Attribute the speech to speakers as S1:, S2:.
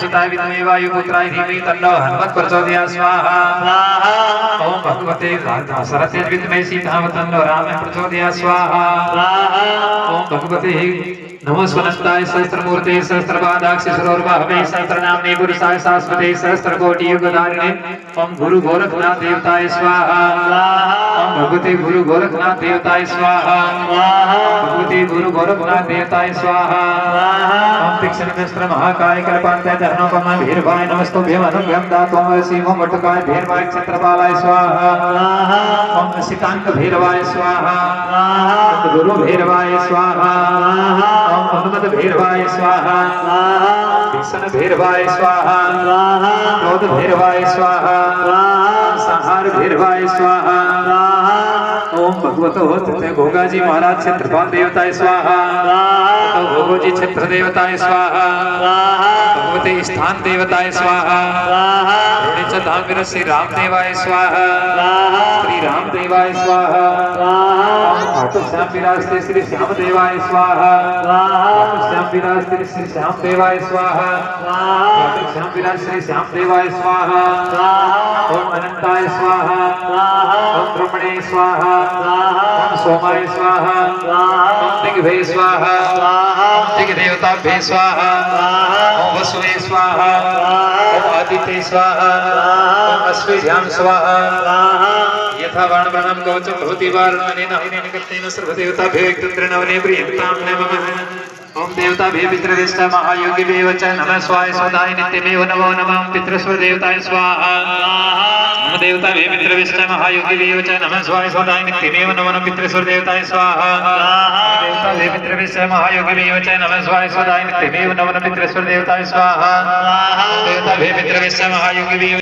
S1: सुताय विद्महे वायुपुत्राय धीमहि तन्नो हनुमत् प्रचोदयात् स्वाहा ओम भगवते सरस्वती विद्महे सीतावै तन्नो रामः प्रचोदयात् स्वाहा ओम भगवते नमो स्वनस्ताय सहस्रमूर्ते सहस्रपादाक्ष सरोर्बाहवे सहस्रनाम्ने पुरुषाय शाश्वते सहस्रकोटि युगधारिणे ओम गुरु गोरखनाथ देवताय स्वाहा ओम भगवते गुरु गोरखनाथ देवताय स्वाहा भगवते गुरु गोरखनाथ देवताय स्वाहा ओम तीक्ष्णनेत्र महाकाय कृपान्ते धरणोपम भीरभाय नमस्तुभ्यं अनुग्रहं दातुं सीमो मटकाय भीरभाय क्षत्रपालाय स्वाहा ओम सितांक भीरवाय स्वाहा गुरु भीरवाय स्वाहा ओम हनुमत भीरवाय स्वाहा भीषण भीरवाय स्वाहा क्रोध भीरवाय स्वाहा संहार भीरवाय स्वाहा ओम भगवतो तथे गोगाजी महाराज क्षेत्रपाल देवताय स्वाहा भोगोजी क्षेत्र देवताय स्वाहा भगवते स्थान देवताय स्वाहा धाम श्री राम देवाय स्वाहा श्री राम देवाय स्वाहा श्याम विराजते श्री श्याम देवाय स्वाहा श्याम विराजते श्री श्याम देवाय स्वाहा श्याम विराज श्री श्याम देवाय स्वाहा ओम अनंताय स्वाहा ओम ब्रह्मणे स्वाहा ओम सोमाय स्वाहा ओम दिग्भे स्वाहा ओम दिग्देवताभ्ये स्वाहा ओम वसुवे स्वाहा ओम आदित्ये स्वाहा ओम अश्वेभ्यां स्वाहा यथा वर्णवनं कवचं भवति वारणेन हरिणेन कृतेन सर्वदेवताभ्यो एकतन्त्रेणवने प्रियतां नमः ओम देवताभ्यो पितृदेष्ट महायोगिभ्यो च नमः स्वाय स्वदाय नित्यमेव नमो नमः पितृस्वदेवताय स्वाहा ओम देवताभ्यो पितृदेष्ट महायोगिभ्यो च नमः स्वाय स्वदाय नित्यमेव नमो नमः पितृस्वदेवताय स्वाहा देवताभ्यो पितृदेष्ट महायोगिभ्यो च नमः स्वाय स्वदाय नित्यमेव नमो नमः पितृस्वदेवताय स्वाहा देवताभ्यो पितृदेष्ट महायोगिभ्यो